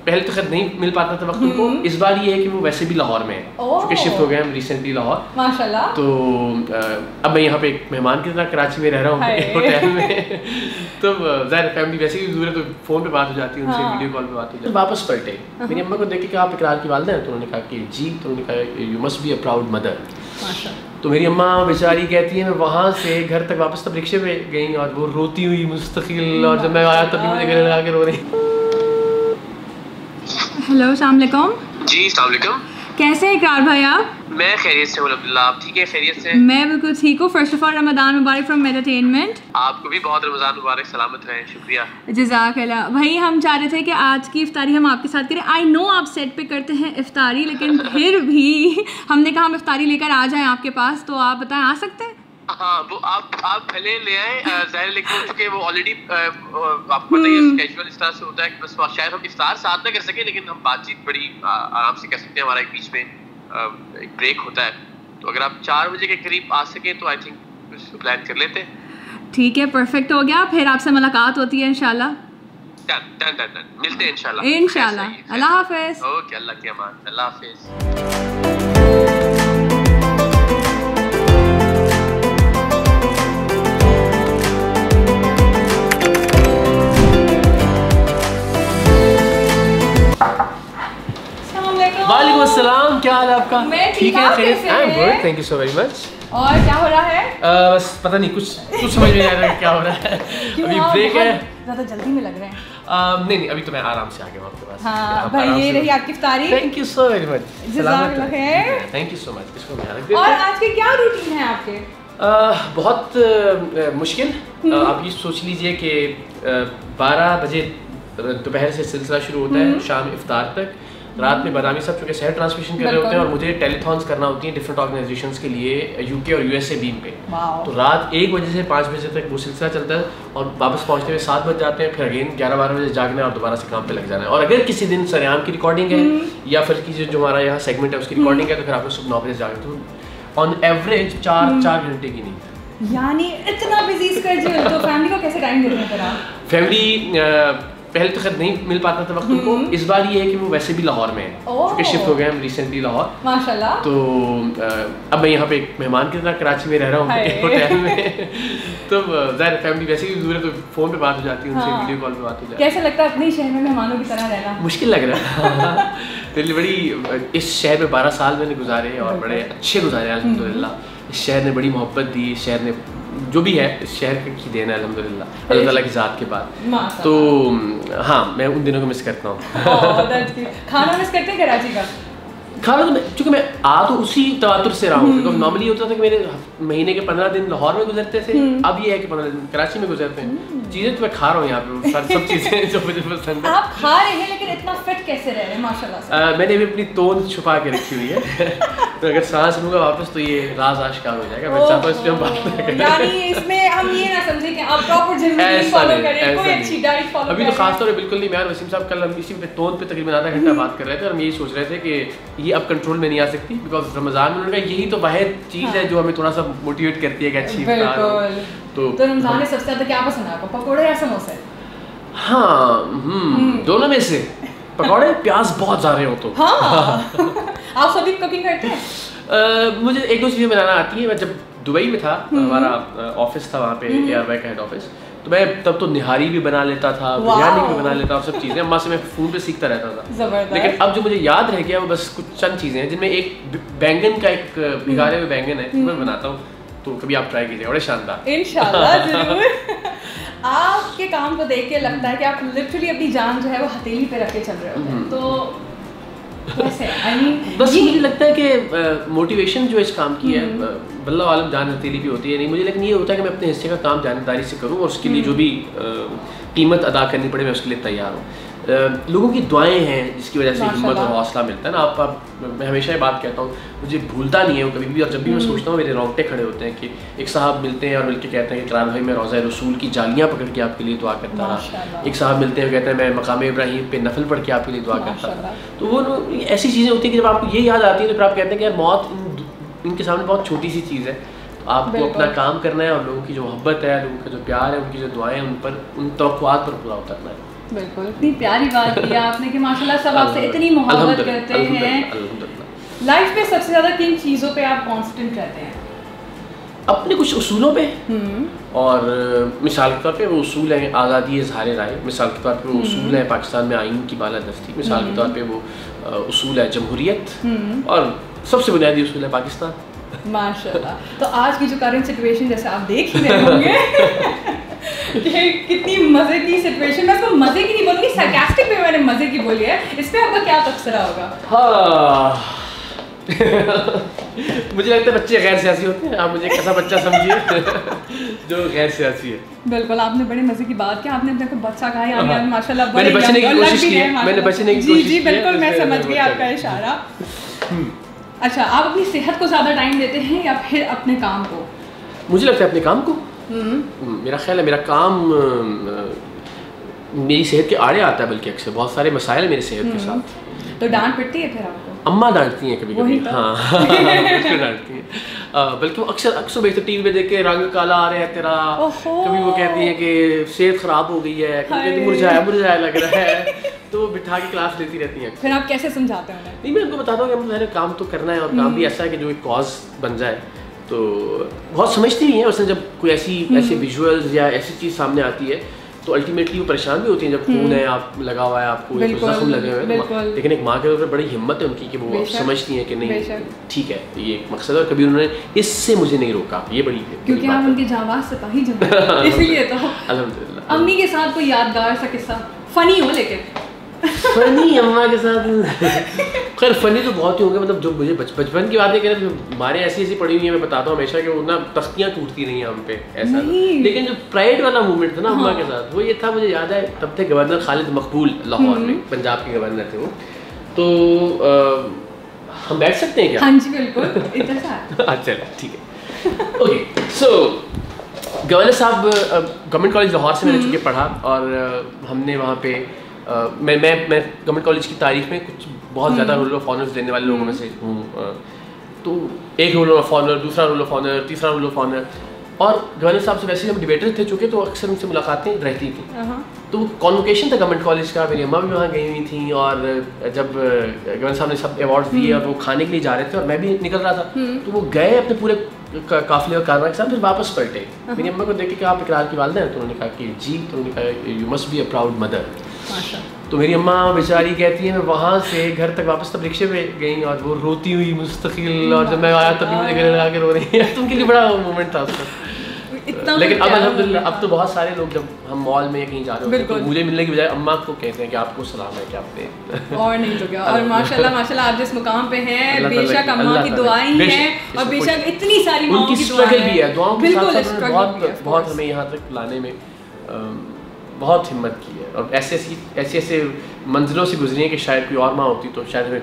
पहले तो खैर नहीं मिल पाता था वक्त उनको। इस बार ये है कि वो वैसे भी लाहौर में है, क्योंकि शिफ्ट हो गए हम रिसेंटली लाहौर माशाल्लाह। तो अब मैं यहाँ पे एक मेहमान की तरह कराची में रह रहा हूँ होटल में। तो ज़ाहिर फैमिली वैसे भी दूर है तो फ़ोन पे बात हो जाती है उनसे, वीडियो कॉल पे बात हो जाती है। वापस पलटे, मेरी अम्मा को देखे कि आप इकरार की वालिदा हैं, तो उन्होंने कहा कि जी, तो उन्होंने कहा you must be a proud mother. तो मेरी अम्मा बेचारी कहती है मैं वहाँ से घर तक वापस तब रिक्शे पे गई और वो रोती हुई मुस्तकिल, और जब मैं आया तभी मुझे गले लगा के रो रही। हेलो, अस्सलाम वालेकुम। जी अस्सलाम वालेकुम। कैसे हैं इकरार भाई आप? मैं खैरियत से हूँ अल्हम्दुलिल्लाह, आप ठीक है? खैरियत से? मैं बिल्कुल ठीक हूँ। फर्स्ट ऑफ ऑल रमज़ान मुबारक फ्रॉम मेडिटेनमेंट। आपको भी बहुत रमज़ान मुबारक, सलामत रहें, शुक्रिया। जज़ाकल्लाह। भाई हम चाह रहे थे कि आज की इफ्तारी हम आपके साथ करें। आई नो आप सेट पे करते हैं इफ्तारी, लेकिन फिर भी हमने कहा हम इफ्तारी लेकर आ जाएं आपके पास, तो आप बताएं आ सकते हैं? हाँ, वो आप भले ले आए ज़ाहिर, लेकिन चूँकि वो ऑलरेडी आपको पता ही कैजुअल इस तरह से होता है कि बस शायद हम इफ्तार साथ ना कर सकें, लेकिन हम बातचीत बड़ी आराम से कर सकते हैं। हमारा एक बीच में एक ब्रेक होता है, तो अगर आप 4 बजे के करीब आ सकें तो आई थिंक उसको प्लान कर लेते हैं। ठीक है, परफेक्ट हो गया। फिर आपसे मुलाकात होती है इंशाल्लाह। डन मिलते हैं इंशाल्लाह। इंशाल्लाह। अल्लाह हाफिज़। ओके, अल्लाह की अमान, अल्लाह हाफिज़। वालेकुम अस्सलाम, क्या हाल है आपका? मैं ठीक है, I am good, thank you so very much. और क्या हो रहा है? बस पता नहीं, कुछ समझ में नहीं आ रहा है क्या हो रहा है। अभी ब्रेक है, ज़्यादा जल्दी में लग रहे हैं। नहीं अभी तो मैं आराम से आ गया हूँ आपके पास। हाँ भाई, ये रही आपकी इफ्तारी। Thank you so very much, जज़ाकल्लाह खैर। Thank you so much. इसको मैं रख देता हूँ। और आज के क्या रूटीन है आपके? बहुत मुश्किल। आप ये सोच लीजिए कि 12 बजे दोपहर से सिलसिला शुरू होता है, शाम इफ्तार तक। रात में बादामी सब चूँकि शहर ट्रांसमिशन कर रहे होते हैं और मुझे टेलीथॉन्स करना होती हैं डिफरेंट ऑर्गेनाइजेशंस के लिए यूके और यूएसए बीम पे। तो रात 1 बजे से 5 बजे तक वो सिलसिला चलता है और वापस पहुँचते हुए 7 बज जाते हैं। फिर अगेन 11-12 बजे जागना है और दोबारा से काम पे लग जाना है। और अगर किसी दिन सरेआम की रिकॉर्डिंग है या फिर किसी जो हमारा यहाँ सेगमेंट है उसकी रिकॉर्डिंग है, तो फिर आपको सुबह 9 बजे जागना। तो ऑन एवरेज 4 घंटे की नींद। यानी इतना बिजी स्केड्यूल, तो फैमिली को कैसे टाइम देते हैं फिर आप? फैमिली पहले तो खैर नहीं मिल पाता था वक्त उनको। इस बार ये है कि वो वैसे भी लाहौर में है, क्योंकि शिफ्ट हो गए हम रिसेंटली लाहौर माशाल्लाह। तो अब मैं यहाँ पे एक मेहमान की तरह कराची में रह रहा हूँ होटल में। तो ज़ाहिर फैमिली वैसे भी दूर है तो फ़ोन पे बात हो जाती है उनसे, वीडियो कॉल पे बात हो जाती है। कैसा लगता है अपने शहर में मेहमानों की तरह रहना? मुश्किल लग रहा है। मेरी बड़ी इस शहर में 12 साल मैंने गुजारे और बड़े अच्छे गुजारे अल्हम्दुलिल्लाह। इस शहर ने बड़ी मोहब्बत दी, इस शहर ने जो भी है इस शहर की देना है अल्हम्दुलिल्लाह, अल्लाह ताला की ज़ात के बाद। तो हाँ, मैं उन दिनों को मिस करता हूँ। खाना मिस करते हैं कराची का? खाना तो चूँकि मैं तो उसी तवातुर से रहा हूँ, क्योंकि नॉर्मली होता था कि मेरे महीने के 15 दिन लाहौर में गुजरते थे। अब ये है कि 15 दिन कराची में गुजरते हैं। चीज़ें तो मैं खा रहा हूँ यहाँ पे, सब चीज़ें जो मुझे पसंद है। आप खा रहे हैं लेकिन इतना फिट कैसे रह रहे हैं माशाल्लाह से? मैंने भी अपनी तोंद छुपा के रखी हुई है। तो अगर सांस लूँगा वापस तो ये राज आश्कार हो जाएगा। मैं चाहता हूँ इस पे हम बात करें। यानी इसमें हम ये ना समझें कि आप प्रॉपर जिम नहीं फॉलो करें, कोई अच्छी डाइट फॉलो करें। अभी तो खास तौर पे बिल्कुल नहीं। मैं और वसीम साहब कल हम इसी पे तोंद पे तकरीबन आधा घंटा बात कर रहे थे और हम यही सोच रहे थे कि ये अब कंट्रोल में नहीं आ सकती, बिकॉज रमज़ान में उन्होंने कहा यही तो वाहिद चीज़ है जो हमें थोड़ा सा मोटिवेट करती है कि अच्छी इफ्तार हो। तो रमज़ान में सबसे ज़्यादा क्या पसंद है आपको, पकौड़े या समोसे? हाँ, दोनों में से। पकौड़े, प्याज बहुत ज़्यादा हो तो। हाँ। आप सभी कुकिंग करते हैं? मुझे 1-2 चीज़ें बनाना आती हैं। मैं जब दुबई में था, हमारा ऑफिस था वहाँ पे, एयरवाई का हेड ऑफिस, तो मैं तब तो निहारी भी बना लेता था, बिरयानी भी बना लेता था, सब चीज़ें अम्मा से मैं फ़ोन पे सीखता रहता था। लेकिन अब जो मुझे याद रह गया वो बस कुछ चंद चीज़ें हैं, जिनमें एक बैंगन का एक भिगारे हुए बैंगन है, मैं बनाता हूँ। तो कभी आप ट्राई कीजिए, बड़े शानदार। इंशाल्लाह ज़रूर। आपके काम को देख के लगता है कि आप लिटरली अपनी जान जो है वो हथेली पे रख के चल रहे होते हैं। तो कैसे? बस मुझे लगता है कि मोटिवेशन जो इस काम की है, बल्ला आलम जान हथेली भी होती है नहीं मुझे, लेकिन ये होता है कि मैं अपने हिस्से का काम जानदारी से करूँ और उसके लिए जो भी कीमत अदा करनी पड़े मैं उसके लिए तैयार हूँ। लोगों की दुआएं हैं जिसकी वजह से हिम्मत और हौसला मिलता है ना। आप मैं हमेशा ये बात कहता हूँ, मुझे भूलता नहीं है वो कभी भी, और जब भी मैं सोचता हूँ मेरे रोंगटे खड़े होते हैं कि एक साहब मिलते हैं और मिलके कहते हैं कि इकरार भाई मैं रोज़ा रसूल की जालियाँ पकड़ के आपके लिए दुआ करता रहा। एक साहब मिलते हैं कहते हैं मैं मकाम इब्राहीम पे नफल पढ़ के आपके लिए दुआ करता था। तो वो ऐसी चीज़ें होती हैं कि जब आपको ये याद आती है तो फिर आप कहते हैं कि यार मौत इनके सामने बहुत छोटी सी चीज़ है। आपको अपना काम करना है और लोगों की जो मोहब्बत है, लोगों का जो प्यार है, उनकी जो दुआएं, उन तवक्कुआत पर पूरा उतरना है। बिल्कुल, इतनी प्यारी बात की आपने कि माशाल्लाह सब आपसे इतनी मोहब्बत करते हैं। लाइफ में सबसे ज़्यादा किन चीज़ों पे आप कॉन्स्टेंट रहते हैं? अपने कुछ उसूलों पे, और मिसाल के तौर पे वो उसूल हैं आज़ादी इज़हार राय, मिसाल के तौर पे वो उसूल है पाकिस्तान में आइन की बालादस्ती, मिसाल के तौर पे वो उसूल है जमहूरियत, और सबसे बुनियादी उसूल है पाकिस्तान। माशाल्लाह। तो आज की जो करंट सिचुएशन जैसे आप देख ही रहे होंगे कि कितनी मज़े की सिचुएशन, मैं उसको मज़े की नहीं बोलूँगी, सरकास्टिक में मैंने मज़े की बोली है, इस पर आपका क्या तबसरा होगा? हाँ मुझे लगता है बच्चे गैर सियासी होते हैं, आप मुझे एक ऐसा बच्चा समझिए जो गैर सियासी है। बिल्कुल, आपने बड़े मजे की बात की, आपने अपने को बच्चा कहा, यानी माशाल्लाह मैंने बचने की कोशिश की है, मैंने बचने की कोशिश की है। जी बिल्कुल, मैं समझ गई आपका इशारा। अच्छा, आप अपनी सेहत को ज़्यादा टाइम देते हैं या फिर अपने काम को? मुझे लगता है अपने काम को। मेरा ख्याल है मेरा काम मेरी सेहत के आड़े आता है, बल्कि अक्सर बहुत सारे मसाइल है मेरी सेहत के साथ। तो डांट पिटती है फिर आपको? अम्मा डांटती हैं कभी कभी, हाँ डांटती हैं, बल्कि वो अक्सर बेचते टीवी पे देख के रंग काला आ रहा है तेरा, कभी वो कहती हैं कि सेहत खराब हो गई है, कभी कहती मुरझाया लग रहा है, तो बिठा के क्लास लेती रहती हैं। फिर आप कैसे समझाते हैं उन्हें? नहीं, मैं उनको बताता हूँ कि मैंने काम तो करना है, और काम भी ऐसा है कि जो एक कॉज बन जाए। तो बहुत समझती भी हैं, उसने जब कोई ऐसे विजुअल्स या ऐसी चीज़ सामने आती है तो अल्टीमेटली वो परेशान भी होती हैं, जब खून है आप लगा हुआ है, आपको जख्म लगे हुए हैं, लेकिन एक माँ के ऊपर बड़ी हिम्मत है उनकी कि वो समझती हैं कि नहीं ठीक है, ये एक मकसद है, और कभी उन्होंने इससे मुझे नहीं रोका, ये बड़ी क्योंकि आप उनके जाबाज सिपाही जो हैं, इसलिए तो अल्हम्दुलिल्लाह। अम्मी के साथ कोई यादगार सा किस्सा, फनी हो लेकिन फनी अम्मा के साथ खैर फनी तो बहुत ही होंगे, मतलब जो मुझे बचपन की बातें करें तो हमारे ऐसी पड़ी हुई है, मैं बताता हूँ हमेशा कि वो ना तख्तियाँ टूटती रही हैं हम पे ऐसा, लेकिन जो प्राइड वाला मूवमेंट था ना अम्मा के साथ, वो ये था, मुझे याद है तब थे गवर्नर खालिद मकबूल लाहौर में, पंजाब के गवर्नर थे वो, तो हम बैठ सकते हैं क्या? हाँ जी बिल्कुल, अच्छा ठीक है, ओके। सो गवर्नर साहब गवर्नमेंट कॉलेज लाहौर से मैंने चुके पढ़ा, और हमने वहाँ पे मैं गवर्नमेंट कॉलेज की तारीख में कुछ बहुत ज़्यादा रोल ऑफ ऑनर्स देने वाले लोगों में से हूँ, तो एक रोल ऑफ ऑनर, दूसरा रोल ऑफ ऑनर, तीसरा रोल ऑफ ऑनर, और गवर्नर साहब से वैसे ही हम डिबेटर थे चुके, तो अक्सर उनसे मुलाकातें रहती थी। तो कॉन्वोकेशन था गवर्नमेंट कॉलेज का, मेरी अम्मा भी वहाँ गई हुई थी, और जब गवर्नर साहब ने सब अवार्ड्स दिए और वो खाने के लिए जा रहे थे और मैं भी निकल रहा था, तो वो गए अपने पूरे काफिले और कारवां के साथ, फिर वापस पलटे। मेरी अम्मा को देखे कि आप इकरार की वालिदा हैं, तो उन्होंने कहा कि जी, तो उन्होंने कहा you must be a proud mother. तो मेरी अम्मा बेचारी कहती है मैं वहाँ से घर तक वापस तब रिक्शे पे गई, और वो रोती हुई मुस्तकिल, और जब मैं आया तभी मुझे गले लगा के रो रही है, तो उनके लिए बड़ा मोमेंट था उसका। लेकिन अब अल्हम्दुलिल्लाह अब तो बहुत सारे लोग जब हम मॉल में कहीं जा रहे होते हैं तो मुझे मिलने की बजाय अम्मा को कहते हैं कि आपको सलाम है कि आपने और नहीं तो क्या। और माशाल्लाह आप जिस मुकाम पे हैं, बेशक अम्मा की दुआएं हैं, और बेशक इतनी सारी माओं की स्ट्रगल भी है, दुआओं के साथ बहुत हमें यहाँ तक लाने में बहुत हिम्मत की है, और ऐसे मंजिलों से गुजरी है कि शायद कोई और माँ होती तो शायद हमें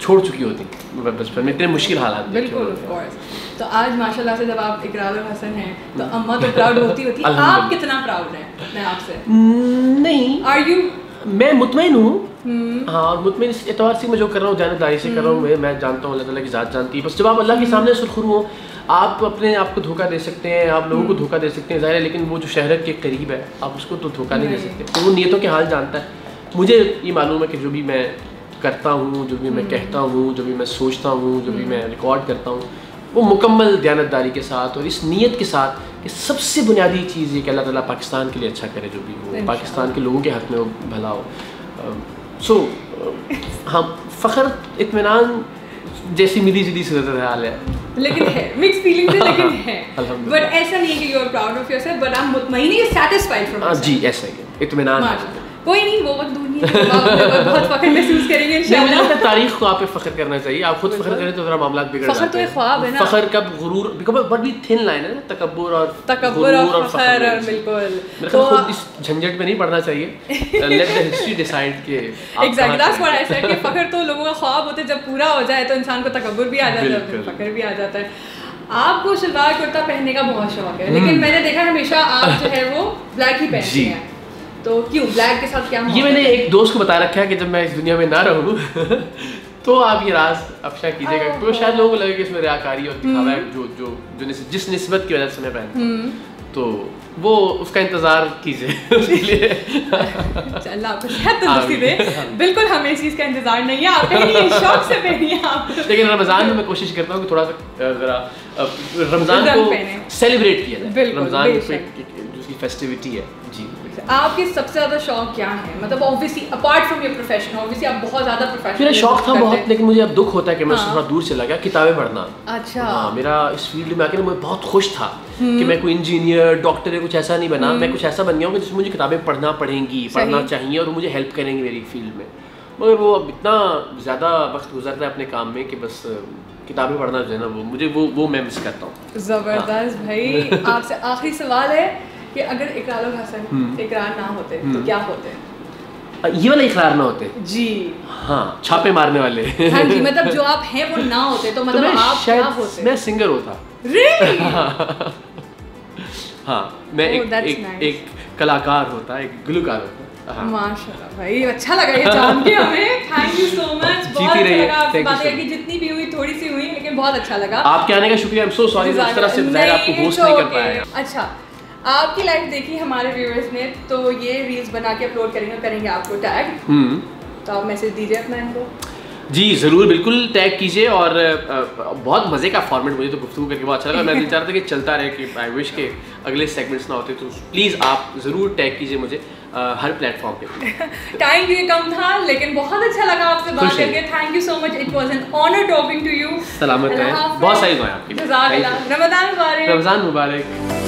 छोड़ चुकी होती बचपन में, इतने मुश्किल हालात। बिल्कुल ऑफ कोर्स। तो आज माशाल्लाह से जब आप इकरार हसन हैं तो अम्मा तो प्राउड होती आप कितना प्राउड हैं? मैं आपसे नहीं, आर यू? मैं मुतमईन हूँ, हाँ, और मुतमईन इस एतबार से मैं जो कर रहा हूँ जानदारी से कर रहा हूँ, मैं जानता हूँ अल्लाह ताला की ज़ात जानती है। बस जब आप अल्लाह के सामने सुरखरू हो, आप अपने आप को धोखा दे सकते हैं, आप लोगों को धोखा दे सकते हैं ज़ाहिर है, लेकिन वो जो शहरत के करीब है आप उसको तो धोखा नहीं दे सकते, तो वो नियतों के हाल जानता है। मुझे ये मालूम है कि जो भी मैं करता हूँ, जो भी मैं कहता हूँ, जो भी मैं सोचता हूँ, जो भी मैं रिकॉर्ड करता हूँ, वो मुकम्मल दयानतदारी के साथ और इस नीयत के साथ कि सबसे बुनियादी चीज़ ये कि अल्लाह ताला पाकिस्तान के लिए अच्छा करे, जो भी हो पाकिस्तान के लोगों के हक़ में वो भला हो। सो हाँ, फ़ख्र इत्मीनान जैसी मिली जुली सूरत हाल है, लेकिन है मिक्स फीलिंग्स है, लेकिन है बट ऐसा नहीं है कि you are proud of yourself, but आप मुतमईन हैं, सैटिस्फाइड फ्रॉम योरसेल्फ। जी ऐसा ही है, इत्मीनान। कोई नहीं, वो वक्त दूर नहीं है, आप बहुत फख्र महसूस करेंगे इंशाल्लाह। मुझे तारीख को आप पे फख्र करना चाहिए, आप खुद फख्र करें तो जरा मामला बिगड़ जाते हैं। फख्र तो एक ख्वाब है ना, फख्र का गुरूर बट भी थिन लाइन है ना, तकब्बुर और फख्र। बिल्कुल, तो खुद इस झंझट में नहीं पड़ना चाहिए, लेट द हिस्ट्री डिसाइड के। Exactly that's what I said कि फख्र तो लोगों का ख्वाब होता है, जब पूरा हो जाए तो इंसान को तकब्बुर भी आ जाता है, फिर फख्र भी आ जाता है। आपको सलवार कुर्ता पहनने का बहुत शौक है, लेकिन मैंने देखा हमेशा आप जो है वो ब्लैक ही पहनते हैं, तो क्यों ब्लैक के साथ क्या? ये मैंने एक दोस्त को बता रखा है कि जब मैं इस दुनिया में ना रहूँ तो आप ये राज अफशा कीजिएगा, तो शायद लोगों को लगे कि इसमें रियाकारी और दिखावा है जो जिस निस्बत की वजह से मैं पहनता हूँ, तो वो उसका इंतजार कीजिए उसके लिए। अल्लाह आपको सेहत तंदुरुस्ती दे। बिल्कुल हमें इस चीज़ का इंतजार नहीं है, आप पहनिए, शौक से पहनिए आप। लेकिन रमज़ान में मैं कोशिश करता हूँ कि थोड़ा सा ज़रा रमज़ान को सेलिब्रेट किया जाए, रमज़ान की फेस्टिविटी है जी। आपके सबसे ज़्यादा शौक क्या है? मतलब obviously apart from your profession, obviously आप बहुत ज़्यादा प्रोफेशनल। मेरा शौक था बहुत, लेकिन मुझे अब दुख होता है कि मैं थोड़ा दूर चला गया, किताबें पढ़ना। अच्छा। हाँ, मेरा इस फील्ड में आकर मैं बहुत खुश था कि मैं कोई इंजीनियर, डॉक्टर या कुछ ऐसा नहीं बना, मैं कुछ ऐसा बन गया हूँ कि जिसमें मुझे किताबें पढ़ना चाहिए और मुझे हेल्प करेंगी मेरी फील्ड में। मगर वो अब इतना ज़्यादा वक्त गुजर रहा है अपने काम में कि बस किताबें पढ़ना जो है ना वो मैं मिस करता हूँ। ज़बरदस्त भाई। आपसे आखिरी सवाल है कि अगर इकरार और हसन इकरार ना होते तो क्या होते? ये वाले इकरार ना होते जी। हाँ, छापे मारने वाले। हाँ जी, मतलब जो आप हैं वो ना होते तो मतलब तो आप क्या होते? मैं सिंगर होता। हाँ, मैं एक कलाकार होता, एक गुलकार होता। माशाल्लाह भाई, अच्छा लगा ये जान के हमें। Thank you so much. बहुत अच्छा लगा आपसे बात करके, जितनी भी हुई थोड़ी सी हुई लेकिन बहुत अच्छा लगा। आपके आने का शुक्रिया। आई एम सो सॉरी इस तरह से ज़ाहिर आपको होस्ट नहीं कर पाया। अच्छा, आपकी लाइफ देखी हमारे व्यूअर्स ने, तो ये रील्स बना के अपलोड करेंगे आपको टैग, तो आप मैसेज दीजिए अपना इनको। जी ज़रूर, बिल्कुल टैग कीजिए। और बहुत मज़े का फॉर्मेट, मुझे तो गुफ्तगू करके बहुत अच्छा लगा। मैं दिल चाह रहा था कि चलता रहे, कि आई विश के अगले सेगमेंट्स ना होते, तो प्लीज़ आप ज़रूर टैग कीजिए मुझे हर प्लेटफॉर्म पे। टाइम भी कम था लेकिन बहुत अच्छा लगा आपसे बात करके। Thank you so much, it was an honour talking to you. सलामत है, बहुत सारी दुआएं आपकी। रमज़ान मुबारक। रमज़ान मुबारक।